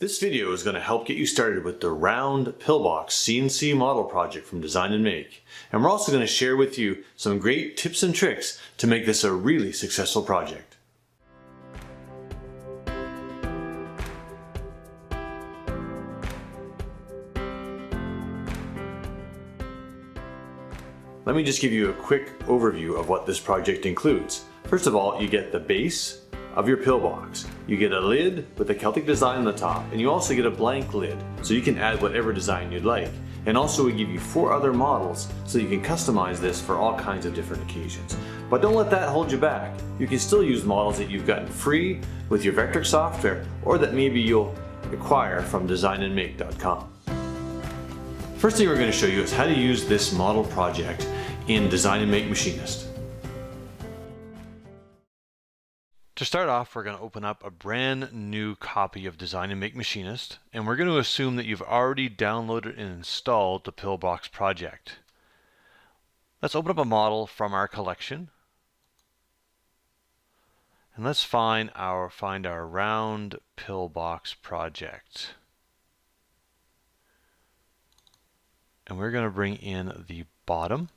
This video is going to help get you started with the round pillbox CNC model project from Design Make. And we're also going to share with you some great tips and tricks to make this a really successful project. Let me just give you a quick overview of what this project includes. First of all, you get the base of your pillbox. You get a lid with a Celtic design on the top, and you also get a blank lid so you can add whatever design you'd like. And also we give you 4 other models so you can customize this for all kinds of different occasions. But don't let that hold you back. You can still use models that you've gotten free with your Vectric software or that maybe you'll acquire from designandmake.com. First thing we're going to show you is how to use this model project in Design Make Machinist. To start off, we're going to open up a brand new copy of Design Make Machinist, and we're going to assume that you've already downloaded and installed the pillbox project. Let's open up a model from our collection, and let's find our round pillbox project. And we're going to bring in the bottom.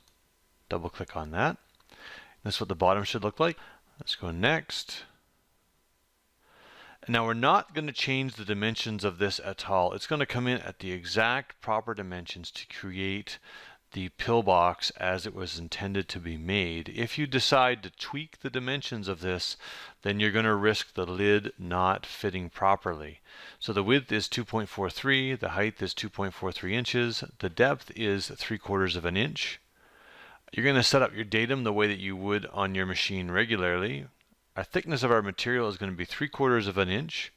Double click on that. That's what the bottom should look like. Let's go next. Now we're not going to change the dimensions of this at all. It's going to come in at the exact proper dimensions to create the pillbox as it was intended to be made. If you decide to tweak the dimensions of this, then you're going to risk the lid not fitting properly. So the width is 2.43, the height is 2.43 inches, the depth is 3/4 of an inch. You're going to set up your datum the way that you would on your machine regularly. Our thickness of our material is going to be 3/4 of an inch,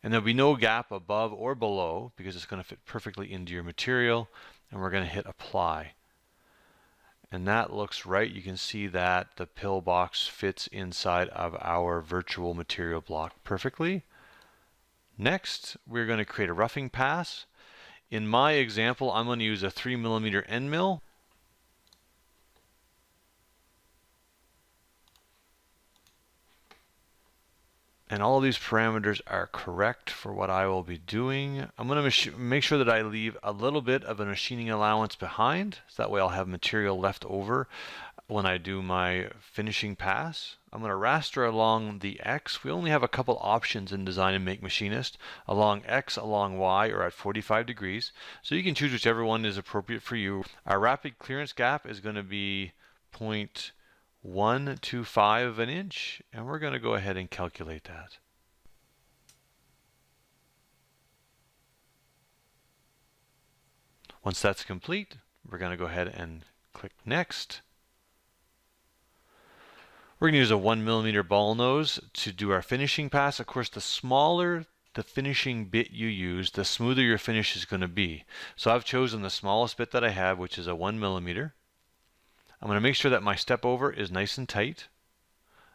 and there'll be no gap above or below because it's going to fit perfectly into your material, and we're going to hit apply. And that looks right. You can see that the pillbox fits inside of our virtual material block perfectly. Next, we're going to create a roughing pass. In my example, I'm going to use a 3mm end mill. And all of these parameters are correct for what I will be doing. I'm going to make sure that I leave a little bit of a machining allowance behind, so that way I'll have material left over when I do my finishing pass. I'm going to raster along the X. We only have a couple options in Design Make Machinist, along X, along Y, or at 45 degrees. So you can choose whichever one is appropriate for you. Our rapid clearance gap is going to be 0.125 of an inch, and we're going to go ahead and calculate that. Once that's complete, we're going to go ahead and click Next. We're going to use a 1mm ball nose to do our finishing pass. Of course, the smaller the finishing bit you use, the smoother your finish is going to be. So I've chosen the smallest bit that I have, which is a 1mm. I'm going to make sure that my step over is nice and tight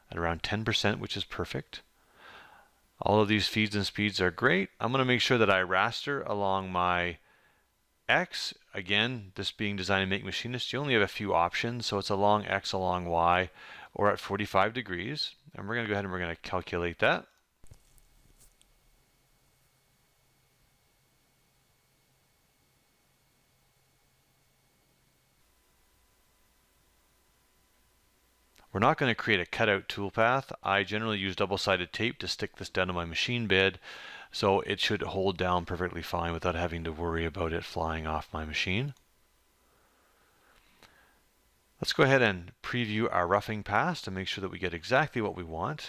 at around 10%, which is perfect. All of these feeds and speeds are great. I'm going to make sure that I raster along my X. Again, this being Design Make Machinist, you only have a few options, so it's along X, along Y, or at 45 degrees. And we're going to go ahead and we're going to calculate that. We're not going to create a cutout toolpath. I generally use double-sided tape to stick this down to my machine bed, so it should hold down perfectly fine without having to worry about it flying off my machine. Let's go ahead and preview our roughing pass to make sure that we get exactly what we want.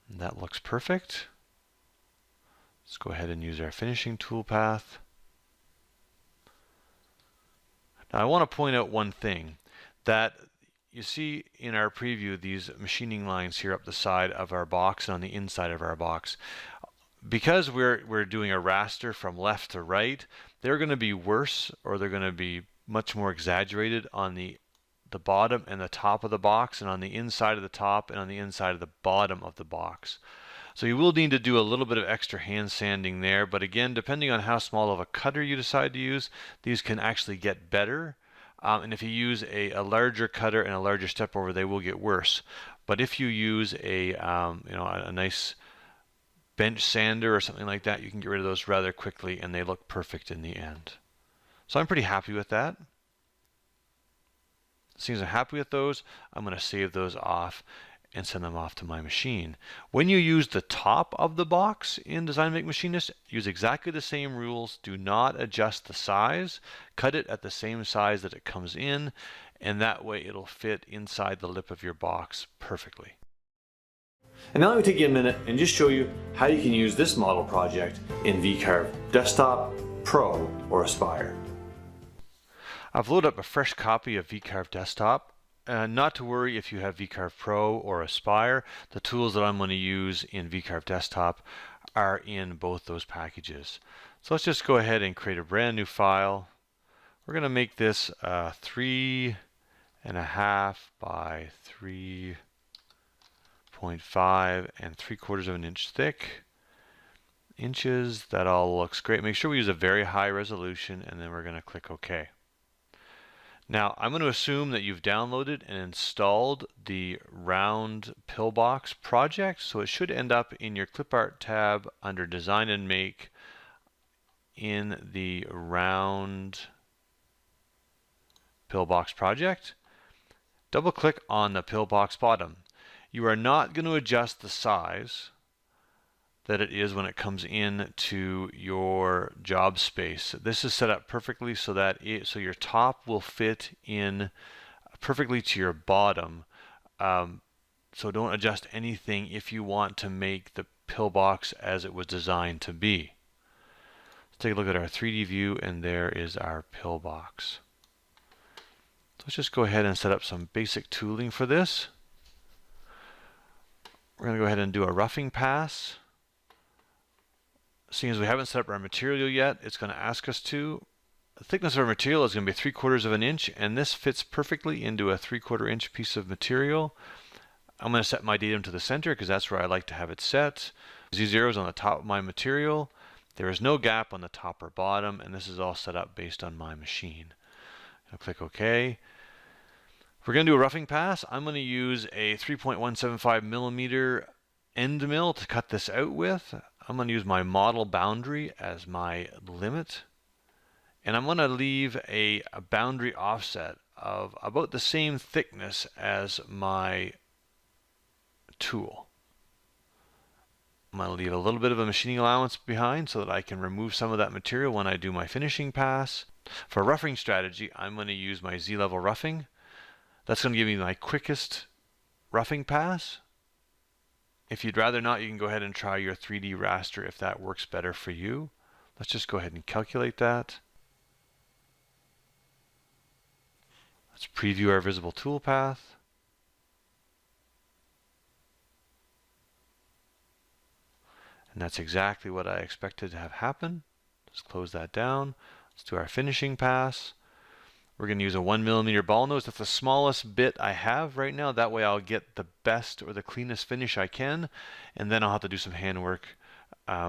And that looks perfect. Let's go ahead and use our finishing toolpath. Now I want to point out one thing. That you see in our preview these machining lines here up the side of our box and on the inside of our box. Because we're doing a raster from left to right, they're going to be worse, or they're going to be much more exaggerated on the bottom and the top of the box, and on the inside of the top and on the inside of the bottom of the box. So you will need to do a little bit of extra hand sanding there, but again, depending on how small of a cutter you decide to use, these can actually get better. And if you use a larger cutter and a larger step over, they will get worse. But if you use a nice bench sander or something like that, you can get rid of those rather quickly and they look perfect in the end. So I'm pretty happy with that. As soon as I'm happy with those, I'm going to save those off and send them off to my machine. When you use the top of the box in Design Make Machinist, use exactly the same rules. Do not adjust the size. Cut it at the same size that it comes in, and that way it'll fit inside the lip of your box perfectly. And now let me take you a minute and just show you how you can use this model project in VCarve Desktop, Pro, or Aspire. I've loaded up a fresh copy of VCarve Desktop. Not to worry if you have VCarve Pro or Aspire. The tools that I'm going to use in VCarve Desktop are in both those packages. So let's just go ahead and create a brand new file. We're going to make this 3.5 by 3.5 and 3/4 of an inch thick. Inches, that all looks great. Make sure we use a very high resolution, and then we're going to click OK. Now I'm going to assume that you've downloaded and installed the round pillbox project, so it should end up in your clip art tab under Design and Make in the round pillbox project. Double click on the pillbox bottom. You are not going to adjust the size that it is when it comes in to your job space. This is set up perfectly so that so your top will fit in perfectly to your bottom. So don't adjust anything if you want to make the pillbox as it was designed to be. Let's take a look at our 3D view, and there is our pillbox. So let's just go ahead and set up some basic tooling for this. We're going to go ahead and do a roughing pass. Seeing as we haven't set up our material yet, it's going to ask us to. The thickness of our material is going to be 3/4 of an inch, and this fits perfectly into a 3/4 inch piece of material. I'm going to set my datum to the center because that's where I like to have it set. Z0 is on the top of my material. There is no gap on the top or bottom, and this is all set up based on my machine. I'll click OK. If we're going to do a roughing pass, I'm going to use a 3.175 millimeter end mill to cut this out with. I'm going to use my model boundary as my limit, and I'm going to leave a boundary offset of about the same thickness as my tool. I'm going to leave a little bit of a machining allowance behind so that I can remove some of that material when I do my finishing pass. For a roughing strategy, I'm going to use my Z-level roughing. That's going to give me my quickest roughing pass. If you'd rather not, you can go ahead and try your 3D raster if that works better for you. Let's just go ahead and calculate that. Let's preview our visible toolpath. And that's exactly what I expected to have happen. Let's close that down. Let's do our finishing pass. We're going to use a 1 millimeter ball nose. That's the smallest bit I have right now. That way I'll get the best or the cleanest finish I can. And then I'll have to do some handwork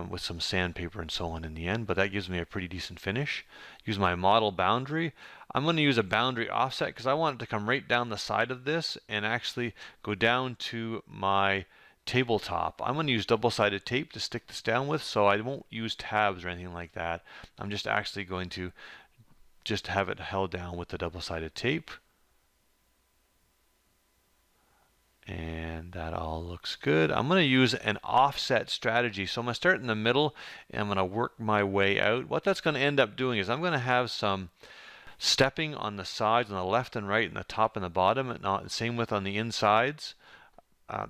with some sandpaper and so on in the end. But that gives me a pretty decent finish. Use my model boundary. I'm going to use a boundary offset because I want it to come right down the side of this and actually go down to my tabletop. I'm going to use double-sided tape to stick this down with, so I won't use tabs or anything like that. I'm just actually going to just have it held down with the double-sided tape. And that all looks good. I'm going to use an offset strategy. So I'm going to start in the middle and I'm going to work my way out. What that's going to end up doing is I'm going to have some stepping on the sides, on the left and right, and the top and the bottom, and not same with on the insides,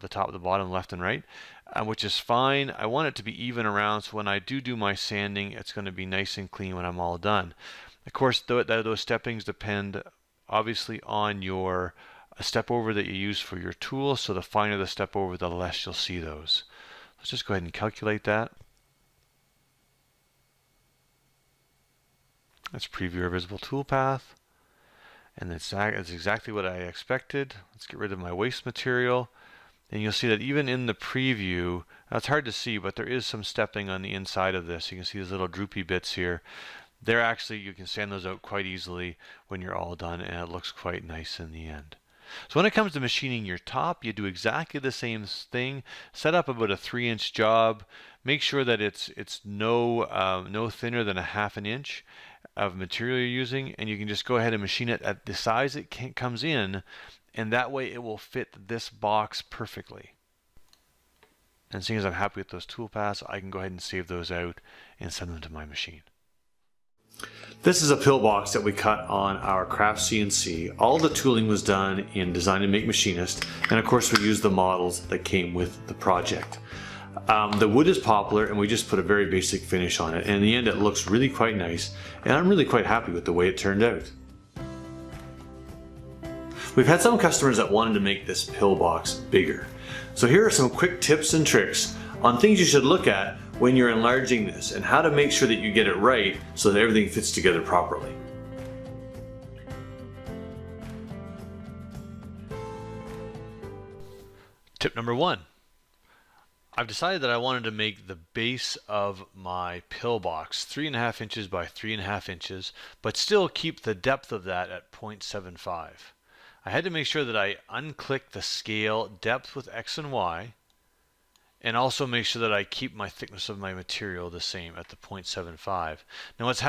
the top, the bottom, left and right, which is fine. I want it to be even around, so when I do my sanding, it's going to be nice and clean when I'm all done. Of course, those steppings depend obviously on your step over that you use for your tool, so the finer the step over, the less you'll see those. Let's just go ahead and calculate that. Let's preview our visible toolpath, and that's exactly what I expected. Let's get rid of my waste material, and you'll see that even in the preview, now it's hard to see, but there is some stepping on the inside of this. You can see these little droopy bits here. They're actually, you can sand those out quite easily when you're all done, and it looks quite nice in the end. So when it comes to machining your top, you do exactly the same thing. Set up about a 3-inch job. Make sure that it's no thinner than a half an inch of material you're using, and you can just go ahead and machine it at the size it comes in, and that way it will fit this box perfectly. And seeing as I'm happy with those toolpaths, I can go ahead and save those out and send them to my machine. This is a pillbox that we cut on our CraftCNC. All the tooling was done in Design Make Machinist, and of course we used the models that came with the project. The wood is poplar, and we just put a very basic finish on it, and in the end it looks really quite nice, and I'm really quite happy with the way it turned out. We've had some customers that wanted to make this pillbox bigger. So here are some quick tips and tricks on things you should look at when you're enlarging this, and how to make sure that you get it right so that everything fits together properly. Tip number 1. I've decided that I wanted to make the base of my pillbox 3.5 inches by 3.5 inches, but still keep the depth of that at 0.75. I had to make sure that I unclick the scale depth with X and Y, and also make sure that I keep my thickness of my material the same at the 0.75. Now what's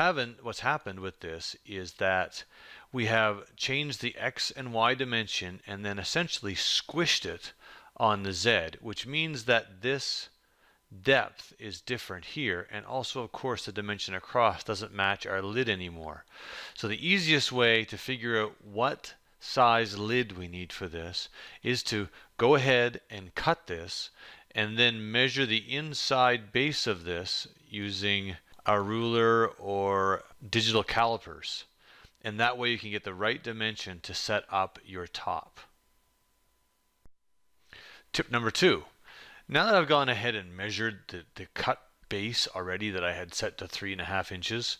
happened with this is that we have changed the X and Y dimension and then essentially squished it on the Z, which means that this depth is different here, and also of course the dimension across doesn't match our lid anymore. So the easiest way to figure out what size lid we need for this is to go ahead and cut this and then measure the inside base of this using a ruler or digital calipers, and that way you can get the right dimension to set up your top. Tip number 2. Now that I've gone ahead and measured the cut base already that I had set to 3.5 inches,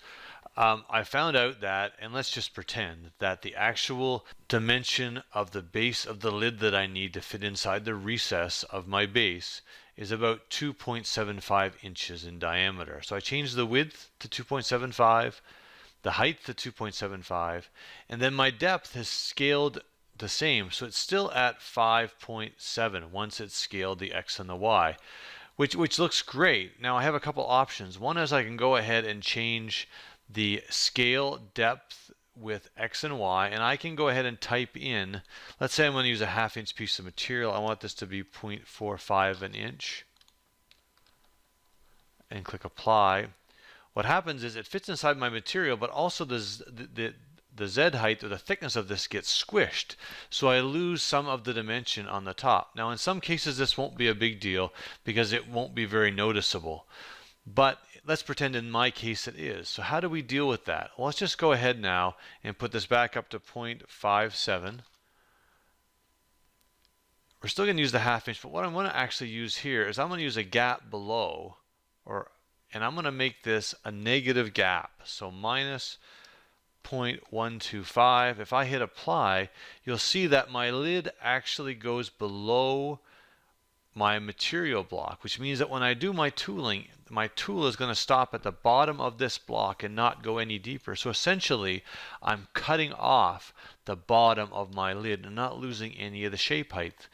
I found out that, and let's just pretend that the actual dimension of the base of the lid that I need to fit inside the recess of my base is about 2.75 inches in diameter. So I changed the width to 2.75, the height to 2.75, and then my depth has scaled the same, so it's still at 5.7 once it's scaled the X and the Y, which looks great. Now I have a couple options. One is I can go ahead and change the scale depth with X and Y, and I can go ahead and type in, let's say I'm going to use a 1/2 inch piece of material. I want this to be 0.45 an inch, and click apply. What happens is it fits inside my material, but also the Z height or the thickness of this gets squished, so I lose some of the dimension on the top. Now in some cases this won't be a big deal because it won't be very noticeable, but let's pretend in my case it is. So how do we deal with that? Well, let's just go ahead now and put this back up to 0.57. We're still going to use the 1/2 inch, but what I'm going to actually use here is I'm going to use a gap below, and I'm going to make this a negative gap, so minus 0.125. If I hit apply, you'll see that my lid actually goes below my material block, which means that when I do my tooling, my tool is going to stop at the bottom of this block and not go any deeper. So essentially I'm cutting off the bottom of my lid and not losing any of the shape height.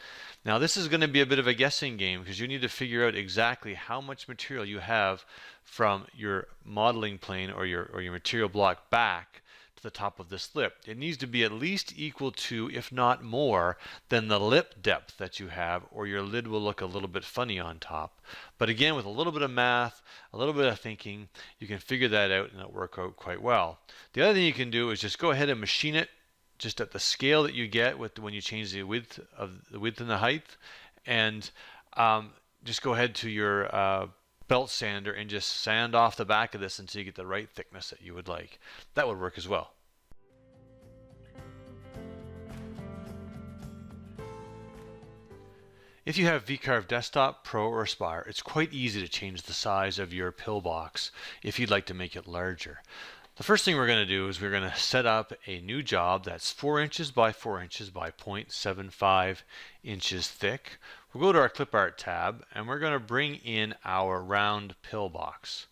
Now this is going to be a bit of a guessing game because you need to figure out exactly how much material you have from your modeling plane or your material block back to the top of this lip. It needs to be at least equal to, if not more, than the lip depth that you have, or your lid will look a little bit funny on top. But again, with a little bit of math, a little bit of thinking, you can figure that out and it'll work out quite well. The other thing you can do is just go ahead and machine it just at the scale that you get with when you change the width and the height, and just go ahead to your belt sander and just sand off the back of this until you get the right thickness that you would like. That would work as well. If you have VCarve Desktop, Pro, or Aspire, it's quite easy to change the size of your pillbox if you'd like to make it larger. The first thing we're going to do is we're going to set up a new job that's 4 inches by 4 inches by 0.75 inches thick. We'll go to our Clip Art tab and we're going to bring in our round pillbox.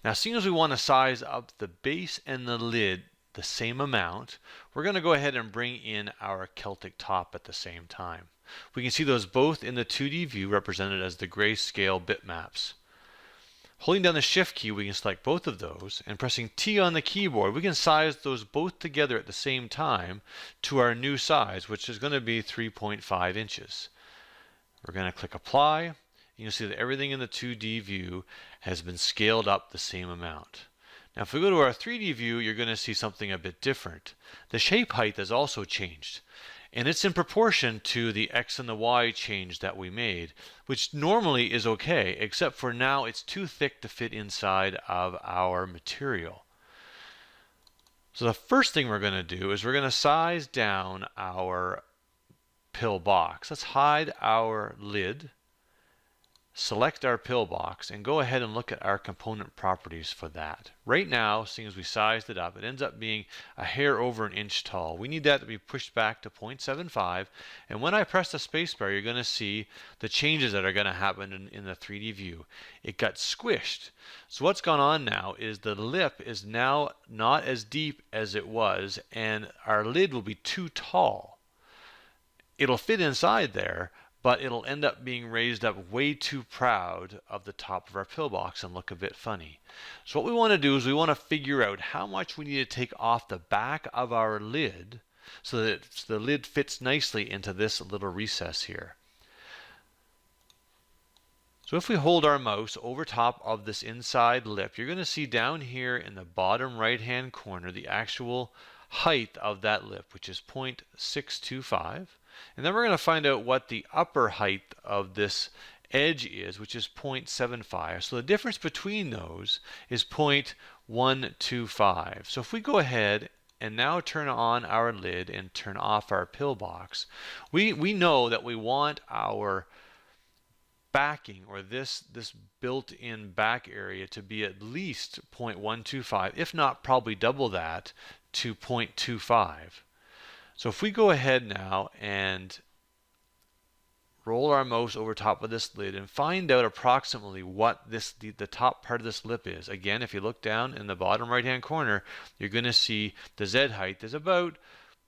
Now, seeing as we want to size up the base and the lid the same amount, we're going to go ahead and bring in our Celtic top at the same time. We can see those both in the 2D view represented as the grayscale bitmaps. Holding down the Shift key, we can select both of those, and pressing T on the keyboard, we can size those both together at the same time to our new size, which is going to be 3.5 inches. We're going to click Apply. You'll see that everything in the 2D view has been scaled up the same amount. Now if we go to our 3D view, you're going to see something a bit different. The shape height has also changed, and it's in proportion to the X and the Y change that we made, which normally is okay, except for now it's too thick to fit inside of our material. So the first thing we're going to do is we're going to size down our pillbox. Let's hide our lid, select our pillbox, and go ahead and look at our component properties for that. Right now, seeing as we sized it up, it ends up being a hair over an inch tall. We need that to be pushed back to 0.75, and when I press the spacebar, you're going to see the changes that are going to happen in the 3D view. It got squished. So what's gone on now is the lip is now not as deep as it was, and our lid will be too tall. It'll fit inside there, but it'll end up being raised up way too proud of the top of our pillbox and look a bit funny. So what we want to do is we want to figure out how much we need to take off the back of our lid so that the lid fits nicely into this little recess here. So if we hold our mouse over top of this inside lip, you're going to see down here in the bottom right hand corner the actual height of that lip, which is 0.625. And then we're going to find out what the upper height of this edge is, which is 0.75. So the difference between those is 0.125. So if we go ahead and now turn on our lid and turn off our pillbox, we know that we want our backing, or this built-in back area, to be at least 0.125, if not probably double that, to 0.25. So if we go ahead now and roll our mouse over top of this lid and find out approximately what the top part of this lip is. Again, if you look down in the bottom right hand corner, you're going to see the Z height is about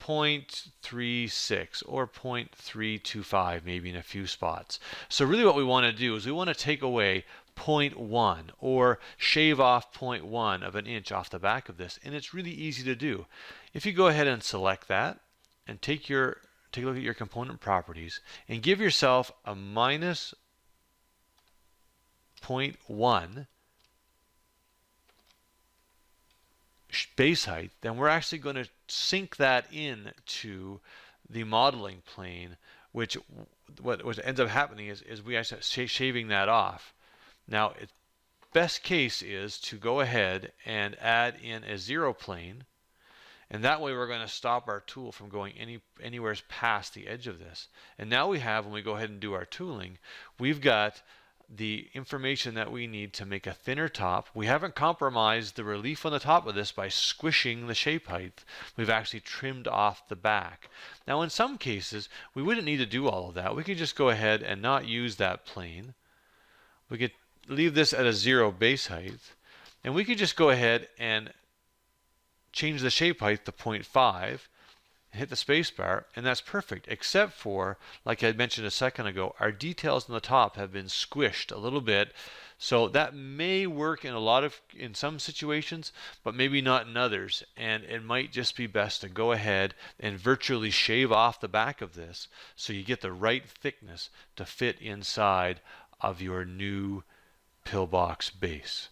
0.36 or 0.325, maybe in a few spots. So really what we want to do is we want to take away 0.1 or shave off 0.1 of an inch off the back of this, and it's really easy to do. If you go ahead and select that and take a look at your component properties and give yourself a minus 0.1 base height, then we're actually going to sink that in to the modeling plane, which what ends up happening is we actually shaving that off. Now, best case is to go ahead and add in a zero plane, and that way we're going to stop our tool from going anywhere past the edge of this. And now we have, when we go ahead and do our tooling, we've got the information that we need to make a thinner top. We haven't compromised the relief on the top of this by squishing the shape height. We've actually trimmed off the back. Now in some cases, we wouldn't need to do all of that. We could just go ahead and not use that plane. We could leave this at a 0 base height, and we could just go ahead and change the shape height to 0.5, hit the space bar, and that's perfect, except for, like I mentioned a second ago, our details on the top have been squished a little bit. So that may work in some situations, but maybe not in others, and it might just be best to go ahead and virtually shave off the back of this so you get the right thickness to fit inside of your new pillbox base.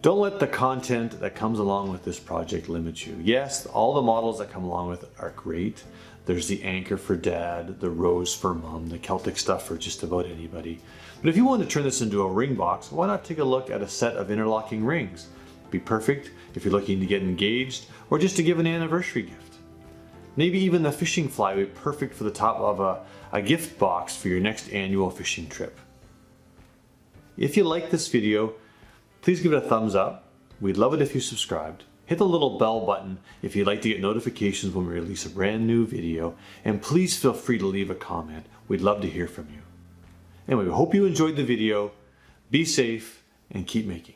Don't let the content that comes along with this project limit you. Yes, all the models that come along with it are great. There's the anchor for dad, the rose for mom, the Celtic stuff for just about anybody. But if you want to turn this into a ring box, why not take a look at a set of interlocking rings? It'd be perfect if you're looking to get engaged or just to give an anniversary gift. Maybe even the fishing fly would be perfect for the top of a gift box for your next annual fishing trip. If you like this video, please give it a thumbs up. We'd love it if you subscribed. Hit the little bell button if you'd like to get notifications when we release a brand new video. And please feel free to leave a comment. We'd love to hear from you. Anyway, we hope you enjoyed the video. Be safe and keep making.